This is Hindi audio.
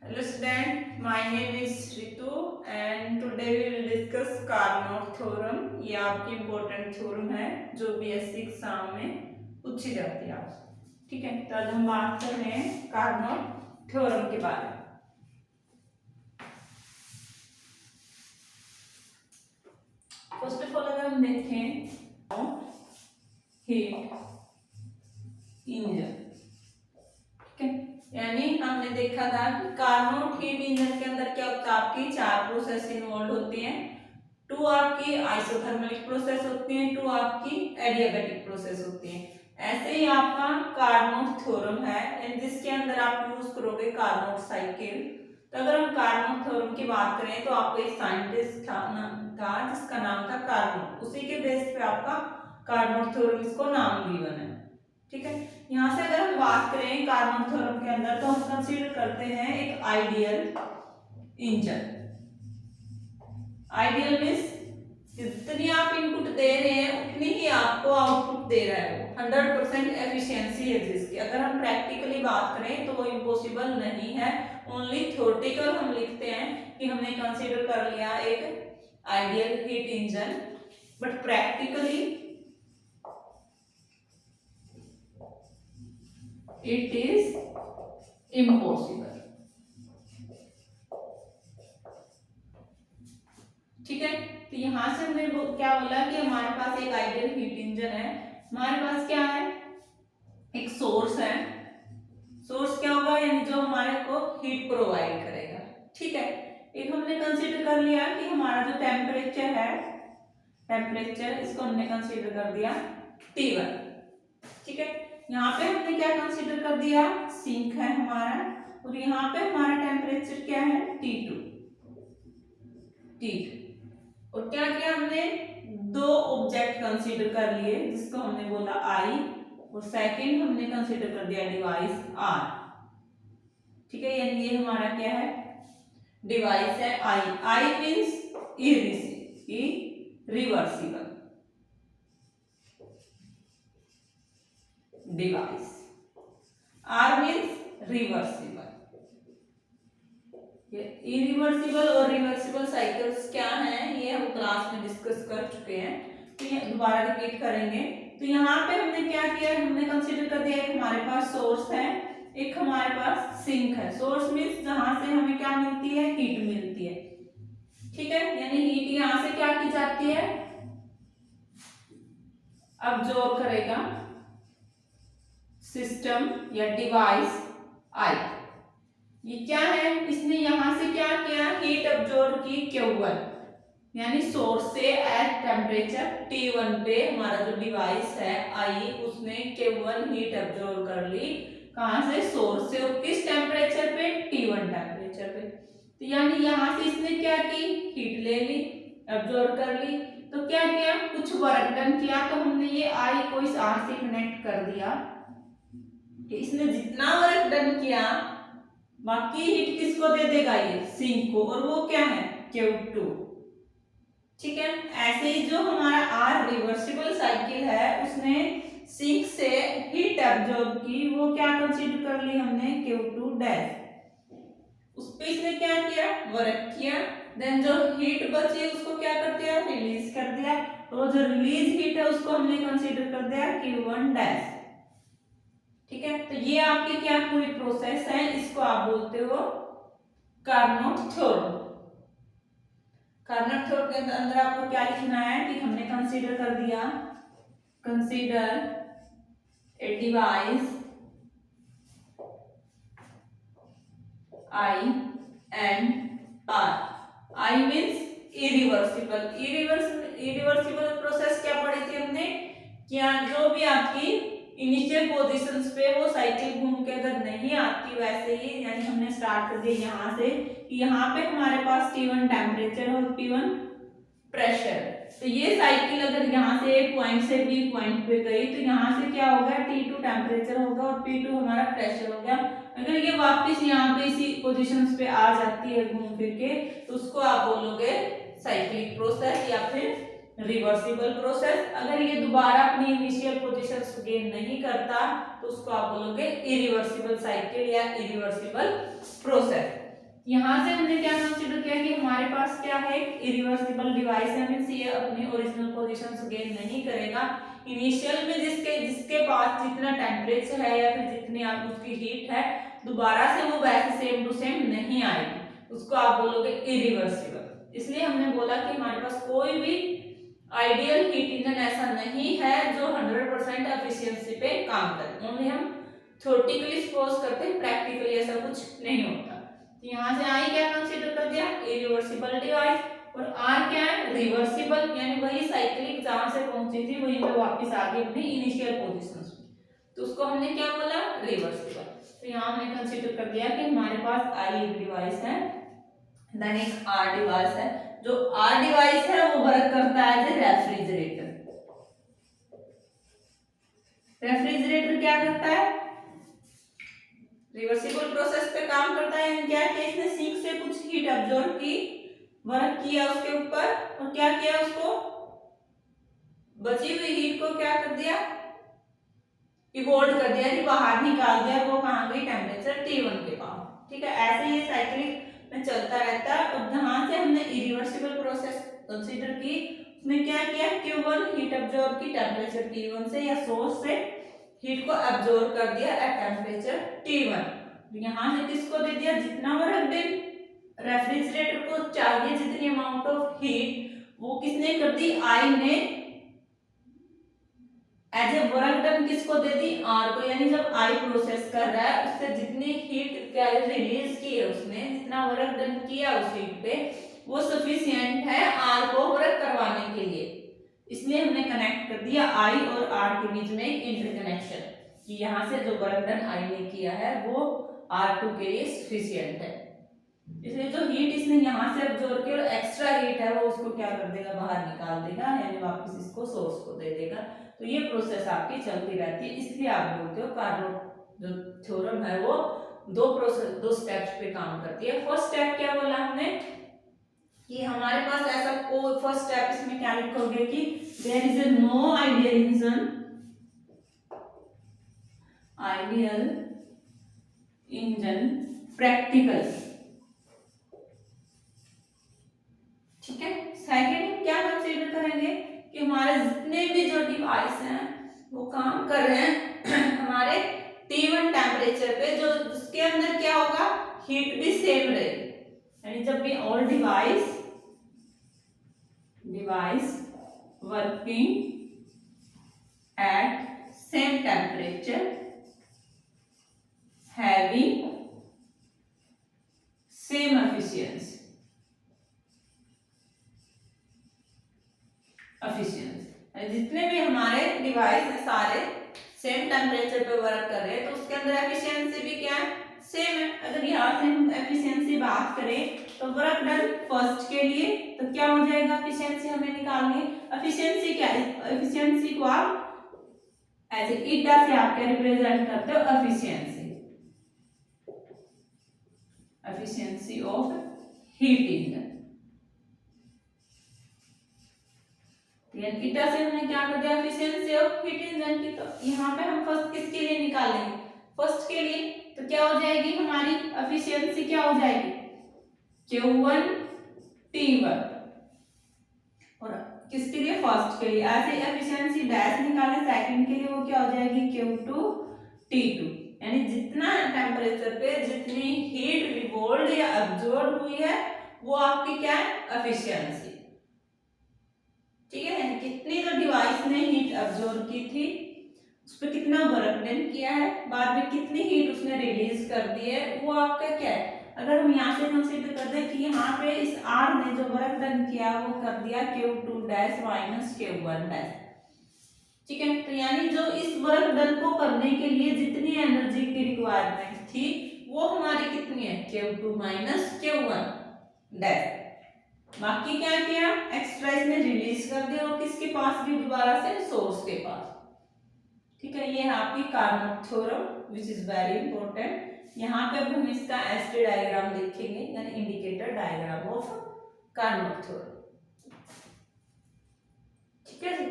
Hello student, my name is Ritu and today we will discuss Carnot theorem। ये आपकी इम्पोर्टेंट थ्योरम है जो बीएससी एग्जाम में पूछी जाती है आपसे। ठीक है, तो आज हम बात कर रहे हैं कार्नोट थ्योरम के बारे में। फर्स्ट ऑफ ऑल अगर हम देखें हीट इंजन, ठीक है, यानी हमने देखा था कि कार्नोट हीट इंजन के अंदर क्या होता है, आपकी चार प्रोसेस इन्वॉल्व होती हैं। टू आपकी आइसोथर्मलिक प्रोसेस होती हैं, टू आपकी एडियाबैटिक प्रोसेस होती हैं। ऐसे ही आपका कार्नोट थ्योरम है जिसके अंदर आप यूज करोगे कार्नोट साइकिल। तो अगर हम कार्नोट थ्योरम की बात करें तो आपको एक साइंटिस्ट था जिसका नाम था कार्नोट, उसी के बेस पे आपका कार्नोट थ्योरम इसको नाम गिवन है। ठीक है, यहाँ से अगर हम बात करें कार्नोट थ्योरम के अंदर तो हम कंसीडर करते हैं एक आइडियल इंजन। आइडियल मीन्स जितनी आप इनपुट दे रहे हैं उतनी ही आपको आउटपुट दे रहा है, वो 100% एफिशिएंसी है जिसकी। अगर हम प्रैक्टिकली बात करें तो वो इम्पॉसिबल नहीं है, ओनली थ्योरेटिकल हम लिखते हैं कि हमने कंसीडर कर लिया एक ideal heat engine, but practically it is impossible. ठीक है, तो यहां से हमने क्या बोला कि हमारे पास एक आइडियल हीट इंजन है। हमारे पास क्या है, एक सोर्स है। सोर्स क्या होगा, यानी जो हमारे को हीट प्रोवाइड करेगा। ठीक है, एक हमने कंसीडर कर लिया कि हमारा जो टेम्परेचर है, टेम्परेचर इसको हमने कंसीडर कर दिया T1। ठीक है, यहाँ पे हमने क्या कंसीडर कर दिया, सिंक है हमारा, और यहाँ पे हमारा टेम्परेचर क्या है T2। और क्या किया हमने, दो ऑब्जेक्ट कंसीडर कर लिए जिसको हमने बोला आई, और सेकंड हमने कंसीडर कर दिया डिवाइस आर। ठीक है, यानी ये हमारा क्या है, डिवाइस है I. I means irreversible device, R means reversible. Irreversible और रिवर्सिबल साइकिल्स क्या हैं, ये हम क्लास में डिस्कस कर चुके हैं, तो ये दोबारा रिपीट करेंगे। तो यहाँ पे हमने क्या किया, हमने कंसीडर कर दिया एक हमारे पास सोर्स है, एक हमारे पास सिंक है। सोर्स मीन्स जहां से हमें क्या मिलती है, हीट मिलती है। ठीक है, यानी हीट यहाँ से क्या की जाती है, अब्जॉर्ब करेगा सिस्टम या डिवाइस आई। ये क्या है, इसने यहां से क्या किया, हीट अब्जॉर्ब की Q1, यानी सोर्स से एट टेम्परेचर T1 पे हमारा जो डिवाइस है आई, उसने Q1 हीट अब्जॉर्ब कर ली। कहां से, सोर्स से, और किस टेम्परेचर पे, T1 टेम्परेचर पे। तो यानी यहां से इसने क्या की, हीट ले ली, अब्जॉर्ब कर ली। तो क्या किया, कुछ वर्क डन किया, तो हमने ये आई को इस आर से कनेक्ट कर दिया कि इसने जितना वर्क डन किया बाकी हीट किसको दे देगा, ये सिंक को, और वो क्या है Q2। ठीक है, ऐसे ही जो हमारा आर रिवर्सिबल साइकिल है उसने सिंक से हीट अब्जॉर्ब की, वो क्या कंसीडर कर ली हमने Q2 डैश। उस पे इसने क्या किया, वर्क किया, देन जो हीट बची उसको क्या कर दिया, रिलीज कर दिया, तो जो रिलीज हीट है उसको हमने कंसीडर कर दिया Q1 डैश। ठीक है, तो ये आपकी क्या पूरी प्रोसेस है, इसको आप बोलते हो कार्नोट थ्योरम। कार्नोट थ्योरम के अंदर आपको क्या लिखना है कि हमने कंसीडर कर दिया, consider a device I and R. I means irreversible. Irreversible process क्या पढ़ी थी हमने, क्या जो भी आपकी इनिशियल पोजीशंस पे वो साइकिल घूम के अगर नहीं आती वैसे ही, यानी हमने स्टार्ट कर दिया यहाँ से, यहाँ पे हमारे पास T1 टेम्परेचर और P1 प्रेशर। तो ये साइकिल अगर यहाँ से एक पॉइंट से बी पॉइंट पे गई तो यहाँ से क्या होगा, T2 टेम्परेचर होगा और P2 हमारा प्रेशर हो गया। अगर ये वापस यहाँ पे इसी पोजीशंस पे आ जाती है घूम फिर के, तो उसको आप बोलोगे साइक्लिक प्रोसेस या फिर रिवर्सिबल प्रोसेस। अगर ये दोबारा अपनी इनिशियल पोजीशंस गेन नहीं करता तो उसको आप बोलोगे इरिवर्सिबल साइकिल या इरिवर्सिबल प्रोसेस। यहाँ से हमने क्या कंसीडर किया कि हमारे पास क्या है, इरिवर्सिबल डिवाइस है, मींस ये अपनी ओरिजिनल पोजीशन गेन नहीं करेगा। इनिशियल में जिसके पास जितना टेम्परेचर है या फिर जितनी आप उसकी हीट है, दोबारा से वो वैसे सेम टू सेम नहीं आएगी, उसको आप बोलोगे इरिवर्सिबल। इसलिए हमने बोला कि हमारे पास कोई भी आइडियल हीट इंजन ऐसा नहीं है जो 100% एफिशिएंसी पे काम करे। ओनली हम थ्योरेटिकली सपोज करते हैं, प्रैक्टिकली ऐसा कुछ नहीं होता। तो यहाँ से आई क्या कंसीडर कर दिया, इरिवर्सिबल डिवाइस, और आर क्या है, रिवर्सिबल, यानी वही साइक्लिक जहां से पहुंची थी वहीं पे वापस आ गई अपनी इनिशियल पोजीशंस में, तो उसको हमने क्या बोला, रिवर्सिबल। तो यहाँ हमने कंसीडर कर दिया कि हमारे पास आई एक डिवाइस है, देन एक आर डिवाइस है। जो आर डिवाइस है वो वर्क करता है एज ए रेफ्रिजरेटर। रेफ्रिजरेटर क्या करता है, रिवर्सिबल प्रोसेस पे काम करता है। क्या किया इसने, सिंक से कुछ हीट अब्सॉर्ब की, वर्क किया उसके ऊपर, और क्या किया, उसको बची हुई हीट को क्या कर दिया, इवोल्व कर दिया, कि बाहर निकाल दिया। वो कहाँ गई, टेम्परेचर T1 के पास। ठीक है, ऐसे ये साइक्लिक में चलता रहता है। और जहां से हमने इरिवर्सिबल प्रोसेस कंसीडर की, उसमें क्या किया, Q1 हीट अब्सॉर्ब की टेम्परेचर T1 से या सोर्स से हीट को अब्सॉर्ब कर दिया एट टेम्परेचर T1। यहाँ से किसको दे दिया, जितना वर्क डन रेफ्रिजरेटर को चाहिए, जितनी अमाउंट ऑफ हीट, वो किसने कर दी, आई ने एज ए वर्क डन किसको दे दी, आर को। यानी जब आई प्रोसेस कर रहा है, उससे जितनी हीट क्या रिलीज की है, उसने जितना वर्क डन किया उस हीट पे, वो सफिशिएंट है आर को वर्क करवाने के लिए। इसलिए हमने कनेक्ट कर दिया आई और आर के बीच में एक इंटरकनेक्शन, कि यहाँ से जो वर्क डन आई ने किया है वो R2 के लिए सफिशिएंट है। इसलिए जो हीट इसने यहाँ से अब्सॉर्ब की और एक्स्ट्रा हीट है, वो उसको क्या कर देगा, बाहर निकाल देगा, यानी वापस इसको सोर्स को दे देगा। तो ये प्रोसेस आपकी चलती रहती है। इसलिए आप बोलते हो कार्नोट जो थ्योरम है वो दो स्टेप्स पे काम करती है। फर्स्ट स्टेप क्या बोला हमने, कि हमारे पास ऐसा कोई, फर्स्ट स्टेप इसमें क्या लिखोगे कि there is a no ideal engine practical. ठीक है, सेकंड क्या कंसीडर करेंगे कि हमारे जितने भी जो डिवाइस हैं वो काम कर रहे हैं हमारे T1 टेम्परेचर पे, जो उसके अंदर क्या होगा, हीट भी सेम रहेगी। यानी जब भी all device working at same temperature having same efficiency, जितने भी हमारे डिवाइस है सारे सेम टेम्परेचर पे वर्क कर रहे हैं, तो उसके अंदर एफिशिएंसी भी क्या है, सेम है। अगर यहाँ से हम एफिशिएंसी बात करें तो वर्क डन फर्स्ट के लिए तो क्या हो जाएगा, एफिशिएंसी हमें निकालनी है। एफिशिएंसी क्या है, एफिशिएंसी को आप ऐसे ईटा से आप क्या रिप्रेजेंट करते हो, एफिशिएंसी ऑफ हीट इंजन। ईटा से हमने क्या कर दिया, एफिशिएंसी ऑफ हीट इंजन की। तो यहाँ पे हम फर्स्ट किसके लिए निकालेंगे, फर्स्ट के लिए। तो क्या हो जाएगी हमारी एफिशिएंसी, क्या हो जाएगी, Q1 T1, और किसके लिए, फर्स्ट के लिए। ऐसे एफिशिएंसी डैश निकाले सेकंड के लिए, वो क्या हो जाएगी, Q2 T2। यानी जितना टेम्परेचर पे जितनी हीट रिवॉल्व या अब्सॉर्ब हुई है, वो आपकी क्या है, एफिशिएंसी। ठीक है, यानी कितनी जो डिवाइस ने हीट अब्सॉर्ब की थी, उस पर कितना वर्क डन किया है, बाद में कितनी हीट उसने रिलीज कर दी है, वो आपका क्या है। अगर हम यहाँ से कंसीडर कर दें कि यहाँ पे इस R ने जो वर्क डन किया वो कर दिया Q2 dash minus Q1 dash. ठीक है, तो यानी जो इस वर्क डन को करने के लिए जितनी एनर्जी की रिक्वायरमेंट थी, वो हमारी कितनी है, Q2 माइनस Q1 डैश। बाकी क्या किया, एक्स्ट्रा इसने रिलीज कर दिया, और किसके पास भी, दोबारा से सोर्स के पास। ठीक है, ये है आपकी Carnot theorem which is very important. यहाँ पे अब हम इसका एस्टे डायग्राम देखेंगे, यानी indicator diagram of Carnot theorem. ठीक है जी।